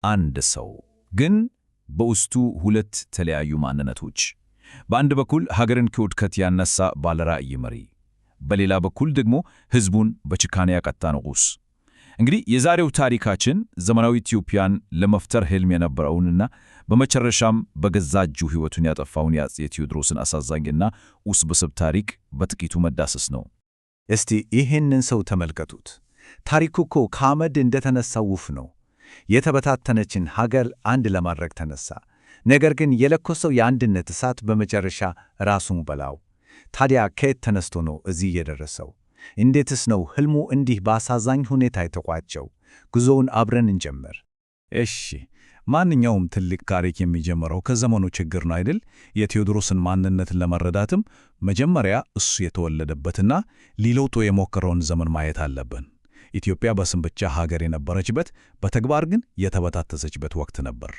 አንድ ሰው ግን በውስጡ ሁለት ተለያዩ ማንነቶች። በአንድ በኩል ሀገርን ከውድቀት ያነሳ ባለራዕይ መሪ፣ በሌላ በኩል ደግሞ ሕዝቡን በጭካኔ ያቀጣ ንጉሥ። እንግዲህ የዛሬው ታሪካችን ዘመናዊ ኢትዮጵያን ለመፍጠር ሕልም የነበረውንና በመጨረሻም በገዛ እጁ ሕይወቱን ያጠፋውን የአፄ ቴዎድሮስን አሳዛኝና ውስብስብ ታሪክ በጥቂቱ መዳሰስ ነው። እስቲ ይህንን ሰው ተመልከቱት። ታሪኩ እኮ ከአመድ እንደተነሳው ውፍ ነው። የተበታተነችን ሀገር አንድ ለማድረግ ተነሳ። ነገር ግን የለኮሰው የአንድነት እሳት በመጨረሻ ራሱን በላው። ታዲያ ከየት ተነስቶ ነው እዚህ የደረሰው? እንዴትስ ነው ሕልሙ እንዲህ በአሳዛኝ ሁኔታ የተቋጨው? ጉዞውን አብረን እንጀምር። እሺ፣ ማንኛውም ትልቅ ታሪክ የሚጀምረው ከዘመኑ ችግር ነው አይደል? የቴዎድሮስን ማንነትን ለመረዳትም መጀመሪያ እሱ የተወለደበትና ሊለውጦ የሞከረውን ዘመን ማየት አለብን። ኢትዮጵያ በስም ብቻ ሀገር የነበረችበት፣ በተግባር ግን የተበታተሰችበት ወቅት ነበር።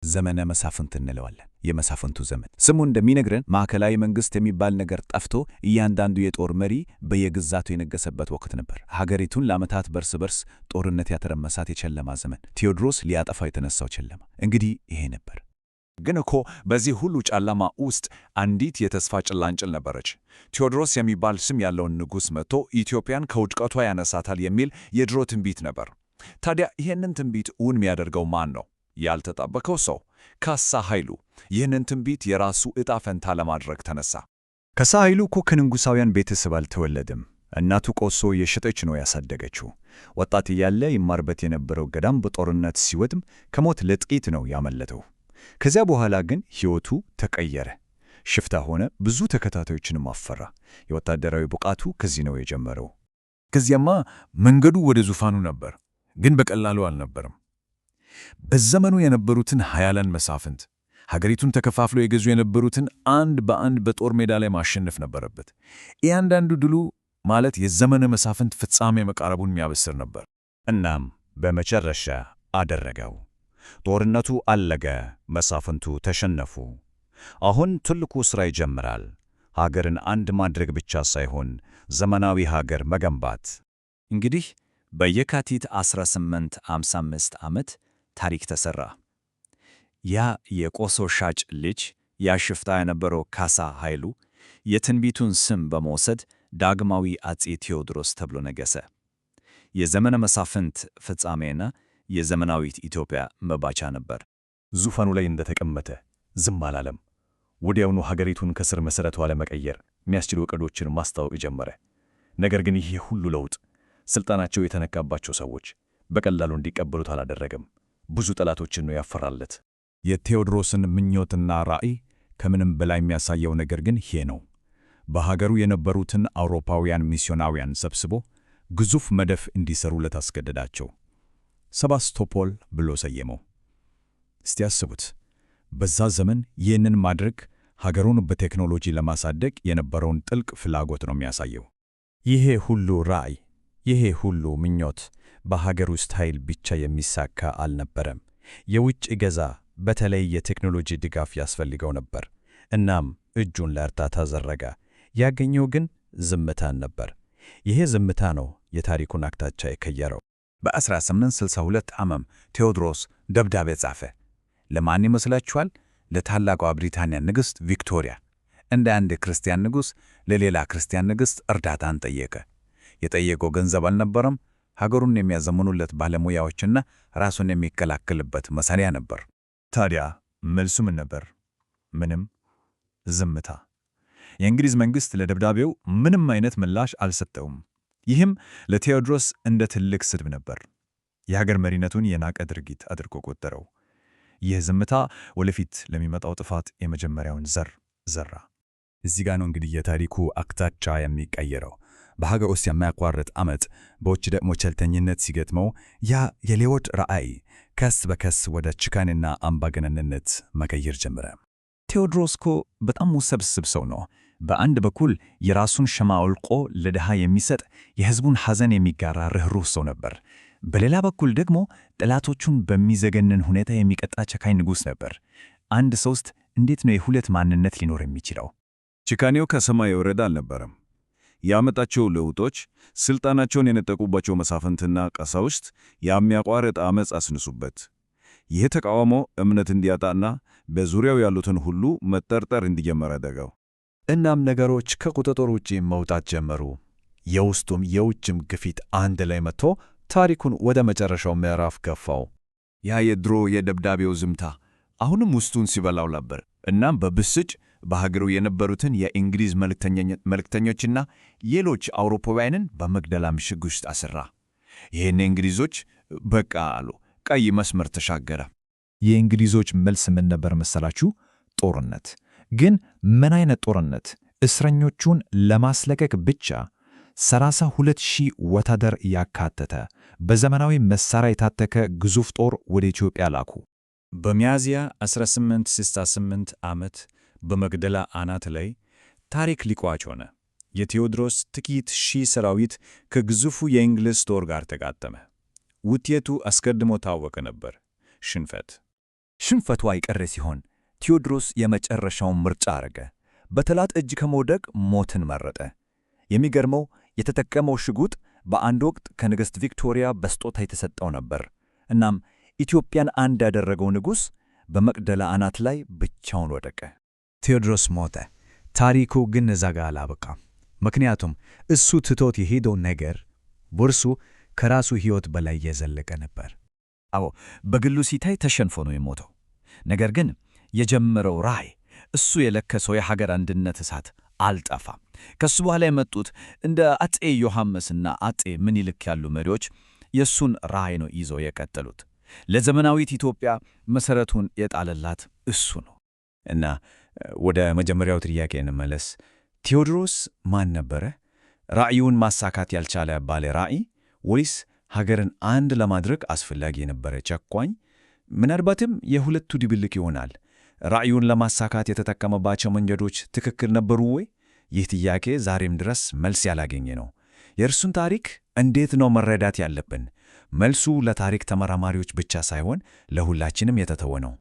ዘመነ መሳፍንት እንለዋለን። የመሳፍንቱ ዘመን ስሙ እንደሚነግረን ማዕከላዊ መንግሥት የሚባል ነገር ጠፍቶ እያንዳንዱ የጦር መሪ በየግዛቱ የነገሰበት ወቅት ነበር። ሀገሪቱን ለዓመታት በርስ በርስ ጦርነት ያተረመሳት የጨለማ ዘመን፣ ቴዎድሮስ ሊያጠፋ የተነሳው ጨለማ እንግዲህ ይሄ ነበር። ግን እኮ በዚህ ሁሉ ጨለማ ውስጥ አንዲት የተስፋ ጭላንጭል ነበረች። ቴዎድሮስ የሚባል ስም ያለውን ንጉሥ መጥቶ ኢትዮጵያን ከውድቀቷ ያነሳታል የሚል የድሮ ትንቢት ነበር። ታዲያ ይህንን ትንቢት እውን የሚያደርገው ማን ነው? ያልተጠበቀው ሰው ካሳ ኃይሉ ይህንን ትንቢት የራሱ ዕጣ ፈንታ ለማድረግ ተነሳ። ካሳ ኃይሉ እኮ ከንጉሣውያን ቤተሰብ አልተወለደም። እናቱ ቆሶ የሸጠች ነው ያሳደገችው። ወጣት እያለ ይማርበት የነበረው ገዳም በጦርነት ሲወድም ከሞት ለጥቂት ነው ያመለጠው። ከዚያ በኋላ ግን ሕይወቱ ተቀየረ። ሽፍታ ሆነ፣ ብዙ ተከታታዮችንም አፈራ። የወታደራዊ ብቃቱ ከዚህ ነው የጀመረው። ከዚያማ መንገዱ ወደ ዙፋኑ ነበር፣ ግን በቀላሉ አልነበረም። በዘመኑ የነበሩትን ኃያላን መሳፍንት ሀገሪቱን ተከፋፍለው የገዙ የነበሩትን አንድ በአንድ በጦር ሜዳ ላይ ማሸነፍ ነበረበት። እያንዳንዱ ድሉ ማለት የዘመነ መሳፍንት ፍጻሜ መቃረቡን የሚያበስር ነበር። እናም በመጨረሻ አደረገው። ጦርነቱ አለቀ፣ መሳፍንቱ ተሸነፉ። አሁን ትልቁ ሥራ ይጀምራል። ሀገርን አንድ ማድረግ ብቻ ሳይሆን ዘመናዊ ሀገር መገንባት። እንግዲህ በየካቲት 1855 ዓመት ታሪክ ተሠራ። ያ የቆሶ ሻጭ ልጅ ያ ሽፍታ የነበረው ካሳ ኃይሉ የትንቢቱን ስም በመውሰድ ዳግማዊ አፄ ቴዎድሮስ ተብሎ ነገሠ። የዘመነ መሳፍንት ፍጻሜና የዘመናዊት ኢትዮጵያ መባቻ ነበር። ዙፋኑ ላይ እንደተቀመጠ ዝም አላለም። ወዲያውኑ ሀገሪቱን ከስር መሠረቷ ለመቀየር የሚያስችሉ ዕቅዶችን ማስታወቅ ጀመረ። ነገር ግን ይህ ሁሉ ለውጥ ሥልጣናቸው የተነካባቸው ሰዎች በቀላሉ እንዲቀበሉት አላደረገም። ብዙ ጠላቶችን ነው ያፈራለት። የቴዎድሮስን ምኞትና ራዕይ ከምንም በላይ የሚያሳየው ነገር ግን ይሄ ነው። በሀገሩ የነበሩትን አውሮፓውያን ሚስዮናውያን ሰብስቦ ግዙፍ መድፍ እንዲሰሩለት አስገደዳቸው። ሰባስቶፖል ብሎ ሰየመው። እስቲ ያስቡት፣ በዛ ዘመን ይህንን ማድረግ ሀገሩን በቴክኖሎጂ ለማሳደግ የነበረውን ጥልቅ ፍላጎት ነው የሚያሳየው። ይሄ ሁሉ ራዕይ፣ ይሄ ሁሉ ምኞት በሀገር ውስጥ ኃይል ብቻ የሚሳካ አልነበረም። የውጭ ገዛ፣ በተለይ የቴክኖሎጂ ድጋፍ ያስፈልገው ነበር። እናም እጁን ለእርዳታ ዘረጋ። ያገኘው ግን ዝምታን ነበር። ይሄ ዝምታ ነው የታሪኩን አቅጣጫ የቀየረው። በ1862 ዓመም ቴዎድሮስ ደብዳቤ ጻፈ። ለማን ይመስላችኋል? ለታላቋ ብሪታንያ ንግሥት ቪክቶሪያ። እንደ አንድ ክርስቲያን ንጉሥ ለሌላ ክርስቲያን ንግሥት እርዳታን ጠየቀ። የጠየቀው ገንዘብ አልነበረም፣ ሀገሩን የሚያዘምኑለት ባለሙያዎችና ራሱን የሚከላከልበት መሳሪያ ነበር። ታዲያ መልሱ ምን ነበር? ምንም፣ ዝምታ። የእንግሊዝ መንግሥት ለደብዳቤው ምንም አይነት ምላሽ አልሰጠውም። ይህም ለቴዎድሮስ እንደ ትልቅ ስድብ ነበር። የሀገር መሪነቱን የናቀ ድርጊት አድርጎ ቆጠረው። ይህ ዝምታ ወደፊት ለሚመጣው ጥፋት የመጀመሪያውን ዘር ዘራ። እዚህ ጋር ነው እንግዲህ የታሪኩ አቅጣጫ የሚቀየረው። በሀገር ውስጥ የማያቋርጥ ዓመፅ፣ በውጭ ደግሞ ቸልተኝነት ሲገጥመው ያ የሌዎድ ራዕይ ከስ በከስ ወደ ጭካኔና አምባገነንነት መቀየር ጀመረ። ቴዎድሮስ እኮ በጣም ውስብስብ ሰው ነው። በአንድ በኩል የራሱን ሸማ አውልቆ ለድሃ የሚሰጥ የሕዝቡን ሐዘን የሚጋራ ርኅሩህ ሰው ነበር። በሌላ በኩል ደግሞ ጠላቶቹን በሚዘገንን ሁኔታ የሚቀጣ ጨካኝ ንጉሥ ነበር። አንድ ሰውስት እንዴት ነው የሁለት ማንነት ሊኖር የሚችለው? ጭካኔው ከሰማይ የወረደ አልነበረም። ያመጣቸው ለውጦች ሥልጣናቸውን የነጠቁባቸው መሳፍንትና ቀሳውስት የሚያቋርጥ ዓመፅ አስነሱበት። ይህ ተቃውሞ እምነት እንዲያጣና በዙሪያው ያሉትን ሁሉ መጠርጠር እንዲጀመር አደረገው። እናም ነገሮች ከቁጥጥር ውጪ መውጣት ጀመሩ። የውስጡም የውጭም ግፊት አንድ ላይ መጥቶ ታሪኩን ወደ መጨረሻው ምዕራፍ ገፋው። ያ የድሮ የደብዳቤው ዝምታ አሁንም ውስጡን ሲበላው ነበር። እናም በብስጭ በሀገሩ የነበሩትን የእንግሊዝ መልእክተኞችና ሌሎች አውሮፓውያንን በመግደላ ምሽግ ውስጥ አሰራ። ይህን እንግሊዞች በቃ አሉ። ቀይ መስመር ተሻገረ። የእንግሊዞች መልስ ምን ነበር መሰላችሁ? ጦርነት። ግን ምን አይነት ጦርነት? እስረኞቹን ለማስለቀቅ ብቻ 32,000 ወታደር ያካተተ በዘመናዊ መሳሪያ የታጠቀ ግዙፍ ጦር ወደ ኢትዮጵያ ላኩ። በሚያዝያ 1868 ዓመት በመግደላ አናት ላይ ታሪክ ሊቋጭ ሆነ። የቴዎድሮስ ጥቂት ሺህ ሰራዊት ከግዙፉ የእንግሊዝ ጦር ጋር ተጋጠመ። ውጤቱ አስቀድሞ ታወቀ ነበር፤ ሽንፈት። ሽንፈቱ አይቀሬ ሲሆን ቴዎድሮስ የመጨረሻውን ምርጫ አረገ። በጠላት እጅ ከመውደቅ ሞትን መረጠ። የሚገርመው የተጠቀመው ሽጉጥ በአንድ ወቅት ከንግሥት ቪክቶሪያ በስጦታ የተሰጠው ነበር። እናም ኢትዮጵያን አንድ ያደረገው ንጉሥ በመቅደላ አናት ላይ ብቻውን ወደቀ። ቴዎድሮስ ሞተ። ታሪኩ ግን እዛ ጋር አላበቃም። ምክንያቱም እሱ ትቶት የሄደው ነገር ቦርሱ ከራሱ ሕይወት በላይ የዘለቀ ነበር። አዎ፣ በግሉ ሲታይ ተሸንፎ ነው የሞተው። ነገር ግን የጀመረው ራዕይ፣ እሱ የለከሰው የሀገር አንድነት እሳት አልጠፋም። ከሱ በኋላ የመጡት እንደ አፄ ዮሐንስና አፄ ምኒልክ ያሉ መሪዎች የእሱን ራዕይ ነው ይዘው የቀጠሉት። ለዘመናዊት ኢትዮጵያ መሠረቱን የጣለላት እሱ ነው። እና ወደ መጀመሪያው ጥያቄ እንመለስ። ቴዎድሮስ ማን ነበረ? ራዕዩን ማሳካት ያልቻለ ባለ ራዕይ ወይስ ሀገርን አንድ ለማድረግ አስፈላጊ የነበረ ጨቋኝ? ምናልባትም የሁለቱ ድብልቅ ይሆናል። ራዕዩን ለማሳካት የተጠቀመባቸው መንገዶች ትክክል ነበሩ ወይ? ይህ ጥያቄ ዛሬም ድረስ መልስ ያላገኘ ነው። የእርሱን ታሪክ እንዴት ነው መረዳት ያለብን? መልሱ ለታሪክ ተመራማሪዎች ብቻ ሳይሆን ለሁላችንም የተተወ ነው።